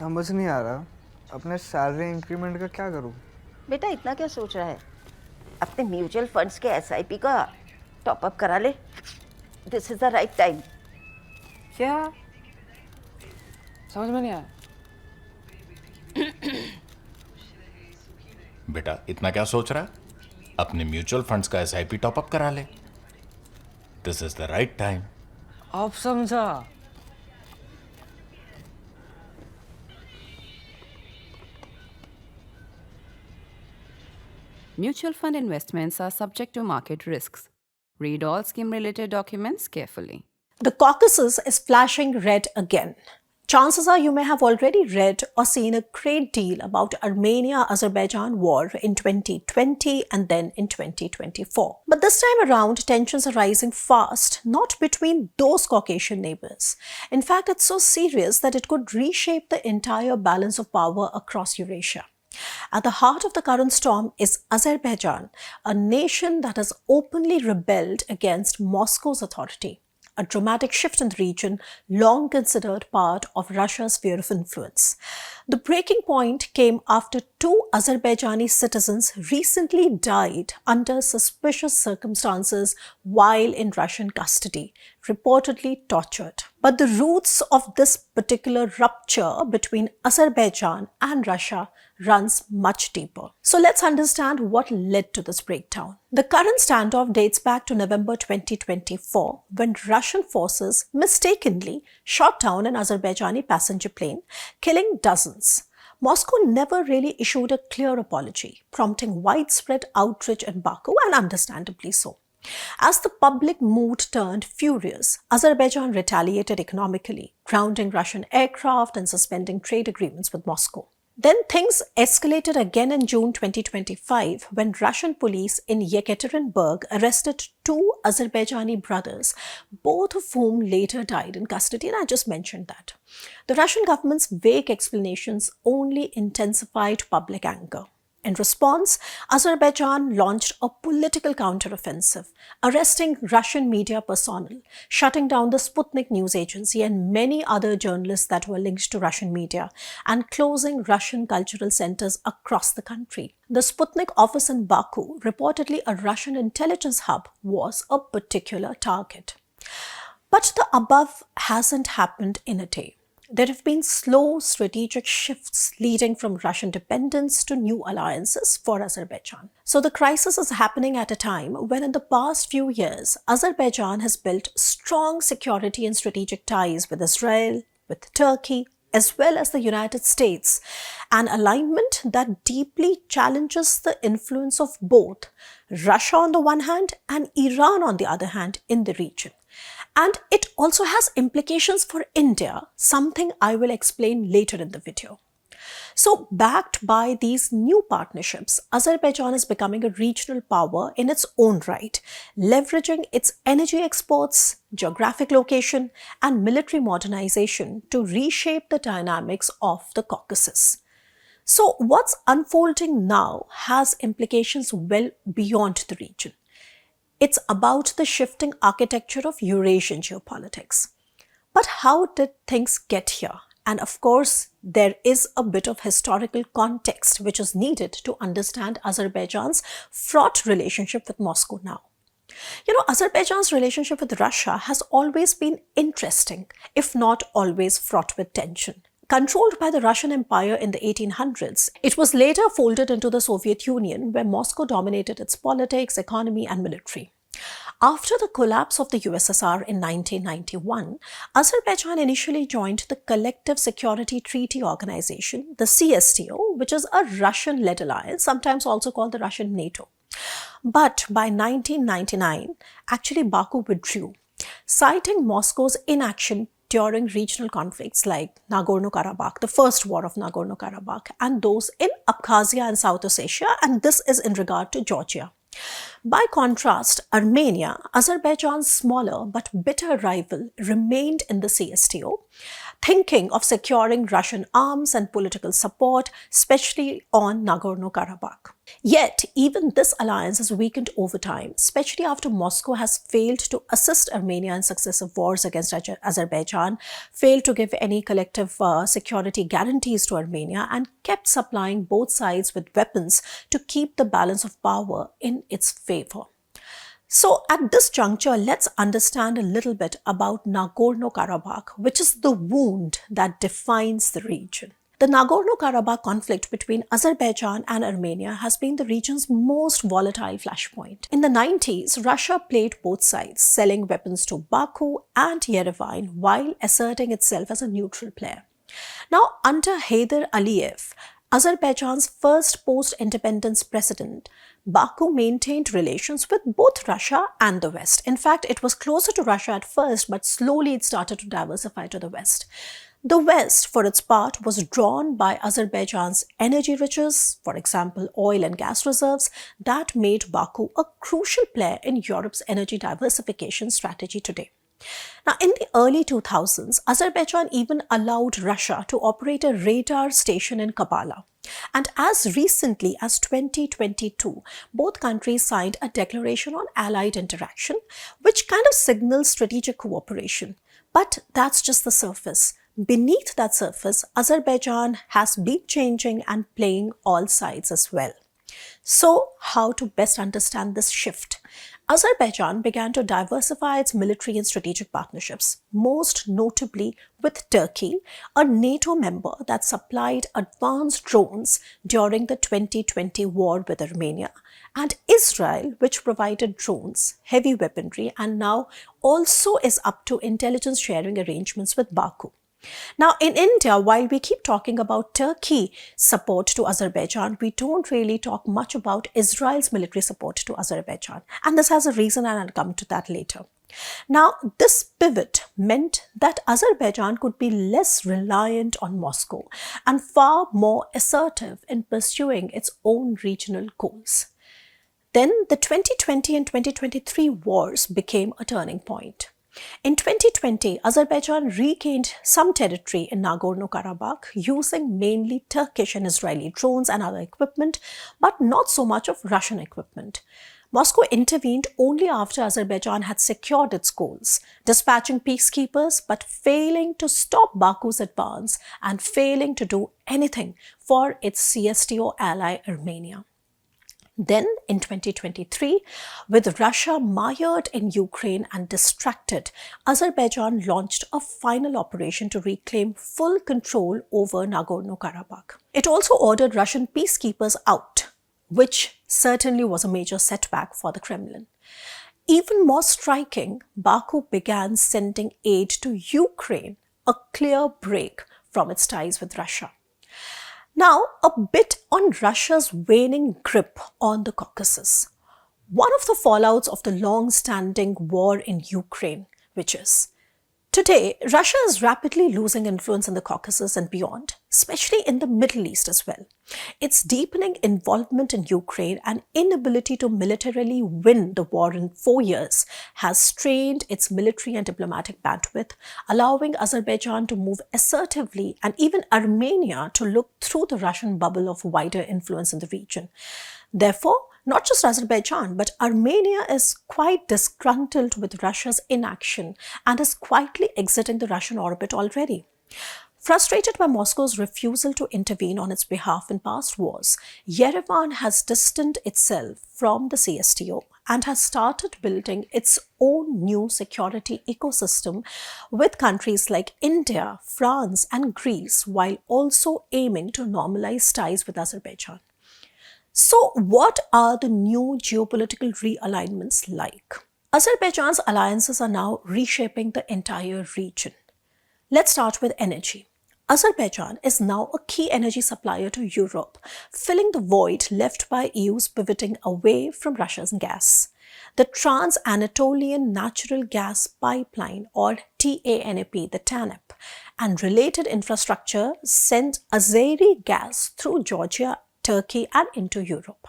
समझ नहीं आ रहा अपने सैलरी इंक्रीमेंट का क्या करूं। बेटा इतना क्या सोच रहा है? अपने म्यूचुअल फंड्स के एसआईपी का टॉप अप करा ले। This is the right time. क्या समझ में नहीं आया? बेटा इतना क्या सोच रहा है? अपने म्यूचुअल फंड्स का एसआईपी टॉपअप करा ले। This is the right time. अब समझा। Mutual fund investments are subject to market risks. Read all scheme-related documents carefully. The Caucasus is flashing red again. Chances are you may have already read or seen a great deal about Armenia Azerbaijan war in 2020 and then in 2024. But this time around, tensions are rising fast, not between those Caucasian neighbours. In fact, it's so serious that it could reshape the entire balance of power across Eurasia. At the heart of the current storm is Azerbaijan, a nation that has openly rebelled against Moscow's authority. A dramatic shift in the region, long considered part of Russia's sphere of influence. The breaking point came after 2 Azerbaijani citizens recently died under suspicious circumstances while in Russian custody, reportedly tortured. But the roots of this particular rupture between Azerbaijan and Russia runs much deeper. So let's understand what led to this breakdown. The current standoff dates back to November 2024 when Russian forces mistakenly shot down an Azerbaijani passenger plane, killing dozens. Moscow never really issued a clear apology, prompting widespread outrage in Baku, and understandably so. As the public mood turned furious, Azerbaijan retaliated economically, grounding Russian aircraft and suspending trade agreements with Moscow. Then things escalated again in June 2025 when Russian police in Yekaterinburg arrested 2 Azerbaijani brothers, both of whom later died in custody, and I just mentioned that. The Russian government's vague explanations only intensified public anger. In response, Azerbaijan launched a political counteroffensive, arresting Russian media personnel, shutting down the Sputnik news agency and many other journalists that were linked to Russian media, and closing Russian cultural centers across the country. The Sputnik office in Baku, reportedly a Russian intelligence hub, was a particular target. But the above hasn't happened in a day. There have been slow strategic shifts leading from Russian dependence to new alliances for Azerbaijan. So the crisis is happening at a time when in the past few years, Azerbaijan has built strong security and strategic ties with Israel, with Turkey, as well as the United States, an alignment that deeply challenges the influence of both Russia on the one hand and Iran on the other hand in the region. And it also has implications for India, something I will explain later in the video. So, backed by these new partnerships, Azerbaijan is becoming a regional power in its own right, leveraging its energy exports, geographic location, and military modernization to reshape the dynamics of the Caucasus. So, what's unfolding now has implications well beyond the region. It's about the shifting architecture of Eurasian geopolitics. But how did things get here? And of course, there is a bit of historical context which is needed to understand Azerbaijan's fraught relationship with Moscow now. Azerbaijan's relationship with Russia has always been interesting, if not always fraught with tension. Controlled by the Russian Empire in the 1800s, it was later folded into the Soviet Union, where Moscow dominated its politics, economy, and military. After the collapse of the USSR in 1991, Azerbaijan initially joined the Collective Security Treaty Organization, the CSTO, which is a Russian-led alliance, sometimes also called the Russian NATO. But by 1999, actually Baku withdrew, citing Moscow's inaction during regional conflicts like Nagorno-Karabakh, the first war of Nagorno-Karabakh, and those in Abkhazia and South Ossetia, and this is in regard to Georgia. By contrast, Armenia, Azerbaijan's smaller but bitter rival, remained in the CSTO, thinking of securing Russian arms and political support, especially on Nagorno-Karabakh. Yet, even this alliance has weakened over time, especially after Moscow has failed to assist Armenia in successive wars against Azerbaijan, failed to give any collective security guarantees to Armenia, and kept supplying both sides with weapons to keep the balance of power in its favor. So at this juncture, let's understand a little bit about Nagorno-Karabakh, which is the wound that defines the region. The Nagorno-Karabakh conflict between Azerbaijan and Armenia has been the region's most volatile flashpoint. In the 90s, Russia played both sides, selling weapons to Baku and Yerevan while asserting itself as a neutral player. Now, under Heydar Aliyev, Azerbaijan's first post-independence president, Baku maintained relations with both Russia and the West. In fact, it was closer to Russia at first, but slowly it started to diversify to the West. The West, for its part, was drawn by Azerbaijan's energy riches, for example, oil and gas reserves, that made Baku a crucial player in Europe's energy diversification strategy today. Now, in the early 2000s, Azerbaijan even allowed Russia to operate a radar station in Kabala. And as recently as 2022, both countries signed a declaration on allied interaction, which kind of signals strategic cooperation. But that's just the surface. Beneath that surface, Azerbaijan has been changing and playing all sides as well. So, how to best understand this shift? Azerbaijan began to diversify its military and strategic partnerships, most notably with Turkey, a NATO member that supplied advanced drones during the 2020 war with Armenia, and Israel, which provided drones, heavy weaponry, and now also is up to intelligence sharing arrangements with Baku. Now, in India, while we keep talking about Turkey support to Azerbaijan, we don't really talk much about Israel's military support to Azerbaijan. And this has a reason, and I'll come to that later. Now, this pivot meant that Azerbaijan could be less reliant on Moscow and far more assertive in pursuing its own regional goals. Then, the 2020 and 2023 wars became a turning point. In 2020, Azerbaijan regained some territory in Nagorno-Karabakh using mainly Turkish and Israeli drones and other equipment, but not so much of Russian equipment. Moscow intervened only after Azerbaijan had secured its goals, dispatching peacekeepers but failing to stop Baku's advance and failing to do anything for its CSTO ally Armenia. Then, in 2023, with Russia mired in Ukraine and distracted, Azerbaijan launched a final operation to reclaim full control over Nagorno-Karabakh. It also ordered Russian peacekeepers out, which certainly was a major setback for the Kremlin. Even more striking, Baku began sending aid to Ukraine, a clear break from its ties with Russia. Now, a bit on Russia's waning grip on the Caucasus. One of the fallouts of the long-standing war in Ukraine, which is, today, Russia is rapidly losing influence in the Caucasus and beyond, especially in the Middle East as well. Its deepening involvement in Ukraine and inability to militarily win the war in 4 years has strained its military and diplomatic bandwidth, allowing Azerbaijan to move assertively and even Armenia to look through the Russian bubble of wider influence in the region. Therefore, not just Azerbaijan, but Armenia is quite disgruntled with Russia's inaction and is quietly exiting the Russian orbit already. Frustrated by Moscow's refusal to intervene on its behalf in past wars, Yerevan has distanced itself from the CSTO and has started building its own new security ecosystem with countries like India, France, and Greece, while also aiming to normalize ties with Azerbaijan. So, what are the new geopolitical realignments like? Azerbaijan's alliances are now reshaping the entire region. Let's start with energy. Azerbaijan is now a key energy supplier to Europe, filling the void left by EU's pivoting away from Russia's gas. The Trans-Anatolian Natural Gas Pipeline, or TANAP, the TANAP, and related infrastructure send Azeri gas through Georgia, Turkey, and into Europe.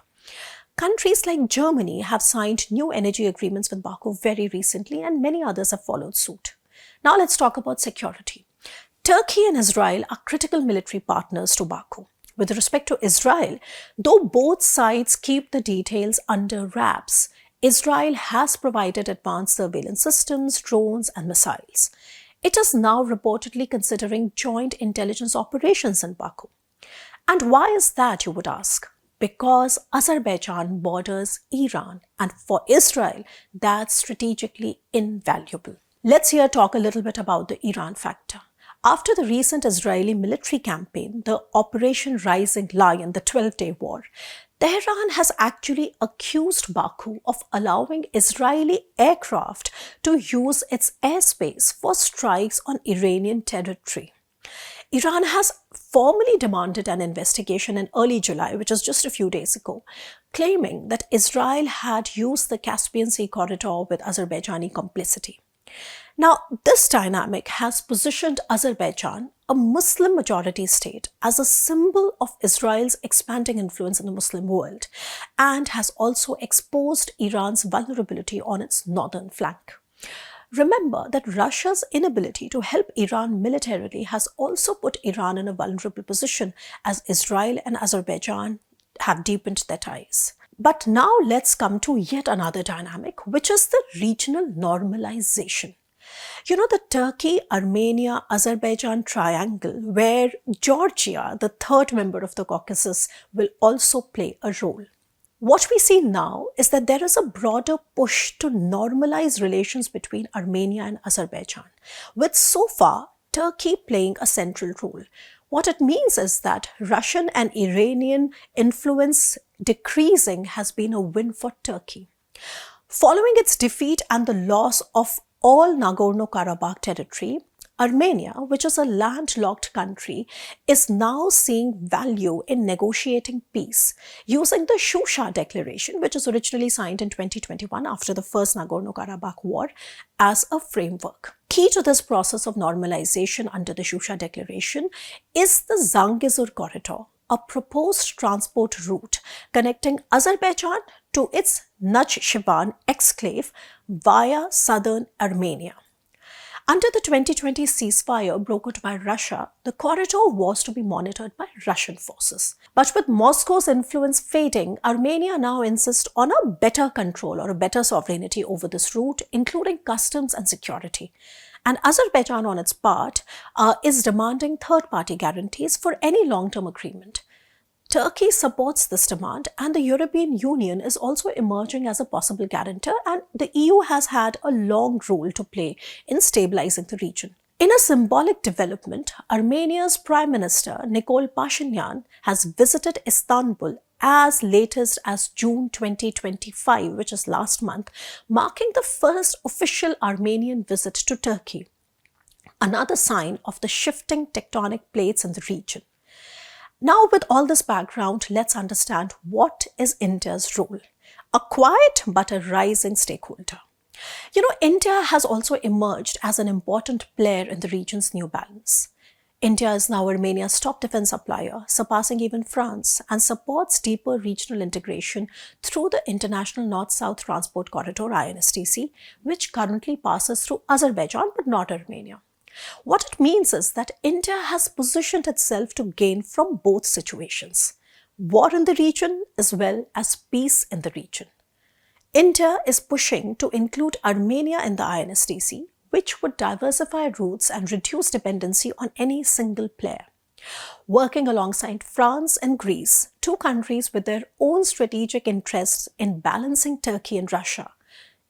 Countries like Germany have signed new energy agreements with Baku very recently, and many others have followed suit. Now let's talk about security. Turkey and Israel are critical military partners to Baku. With respect to Israel, though both sides keep the details under wraps, Israel has provided advanced surveillance systems, drones, and missiles. It is now reportedly considering joint intelligence operations in Baku. And why is that, you would ask? Because Azerbaijan borders Iran, and for Israel, that's strategically invaluable. Let's here talk a little bit about the Iran factor. After the recent Israeli military campaign, the Operation Rising Lion, the 12-day war, Tehran has actually accused Baku of allowing Israeli aircraft to use its airspace for strikes on Iranian territory. Iran has formally demanded an investigation in early July, which is just a few days ago, claiming that Israel had used the Caspian Sea corridor with Azerbaijani complicity. Now, this dynamic has positioned Azerbaijan, a Muslim-majority state, as a symbol of Israel's expanding influence in the Muslim world, and has also exposed Iran's vulnerability on its northern flank. Remember that Russia's inability to help Iran militarily has also put Iran in a vulnerable position as Israel and Azerbaijan have deepened their ties. But now let's come to yet another dynamic, which is the regional normalization. You know, the Turkey-Armenia-Azerbaijan triangle, where Georgia, the third member of the Caucasus, will also play a role. What we see now is that there is a broader push to normalize relations between Armenia and Azerbaijan, with so far Turkey playing a central role. What it means is that Russian and Iranian influence decreasing has been a win for Turkey. Following its defeat and the loss of all Nagorno-Karabakh territory, Armenia, which is a landlocked country, is now seeing value in negotiating peace using the Shusha Declaration, which was originally signed in 2021 after the First Nagorno-Karabakh War, as a framework. Key to this process of normalization under the Shusha Declaration is the Zangezur Corridor, a proposed transport route connecting Azerbaijan to its Nakhchivan exclave via southern Armenia. Under the 2020 ceasefire brokered by Russia, the corridor was to be monitored by Russian forces. But with Moscow's influence fading, Armenia now insists on a better control or a better sovereignty over this route, including customs and security. And Azerbaijan, on its part, is demanding third-party guarantees for any long-term agreement. Turkey supports this demand, and the European Union is also emerging as a possible guarantor, and the EU has had a long role to play in stabilizing the region. In a symbolic development, Armenia's Prime Minister Nikol Pashinyan has visited Istanbul as latest as June 2025, which is last month, marking the first official Armenian visit to Turkey. Another sign of the shifting tectonic plates in the region. Now, with all this background, let's understand what is India's role. A quiet but a rising stakeholder. You know, India has also emerged as an important player in the region's new balance. India is now Armenia's top defense supplier, surpassing even France, and supports deeper regional integration through the International North-South Transport Corridor (INSTC), which currently passes through Azerbaijan but not Armenia. What it means is that India has positioned itself to gain from both situations, war in the region as well as peace in the region. India is pushing to include Armenia in the INSTC, which would diversify routes and reduce dependency on any single player. Working alongside France and Greece, two countries with their own strategic interests in balancing Turkey and Russia,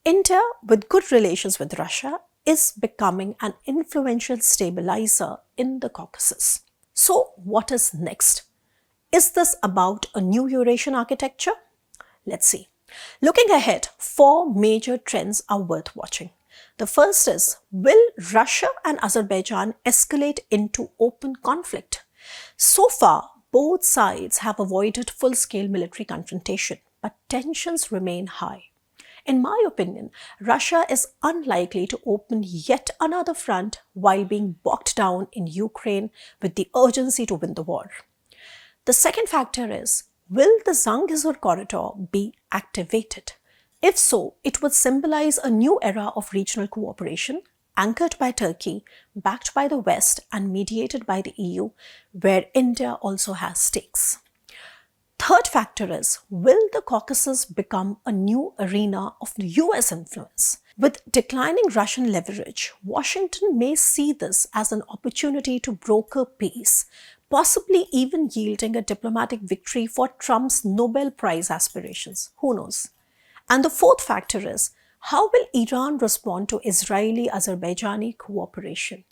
India, with good relations with Russia, is becoming an influential stabilizer in the Caucasus. So, what is next? Is this about a new Eurasian architecture? Let's see. Looking ahead, 4 major trends are worth watching. The first is, will Russia and Azerbaijan escalate into open conflict? So far, both sides have avoided full-scale military confrontation, but tensions remain high. In my opinion, Russia is unlikely to open yet another front while being bogged down in Ukraine with the urgency to win the war. The second factor is, will the Zangezur corridor be activated? If so, it would symbolize a new era of regional cooperation, anchored by Turkey, backed by the West, and mediated by the EU, where India also has stakes. Third factor is, will the Caucasus become a new arena of US influence? With declining Russian leverage, Washington may see this as an opportunity to broker peace, possibly even yielding a diplomatic victory for Trump's Nobel Prize aspirations. Who knows? And the fourth factor is, how will Iran respond to Israeli-Azerbaijani cooperation?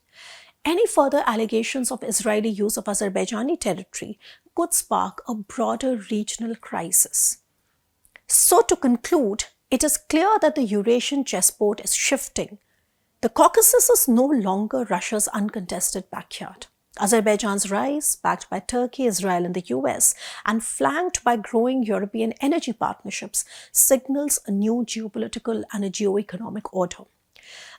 Any further allegations of Israeli use of Azerbaijani territory could spark a broader regional crisis. So to conclude, it is clear that the Eurasian chessboard is shifting. The Caucasus is no longer Russia's uncontested backyard. Azerbaijan's rise, backed by Turkey, Israel and the US, and flanked by growing European energy partnerships, signals a new geopolitical and a geoeconomic order.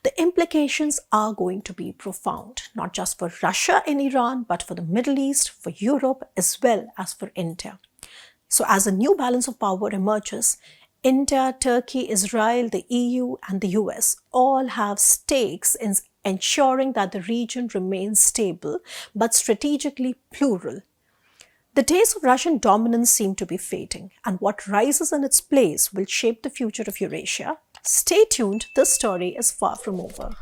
The implications are going to be profound, not just for Russia and Iran, but for the Middle East, for Europe, as well as for India. So as a new balance of power emerges, India, Turkey, Israel, the EU, and the US all have stakes in ensuring that the region remains stable but strategically plural. The days of Russian dominance seem to be fading, and what rises in its place will shape the future of Eurasia. Stay tuned, this story is far from over.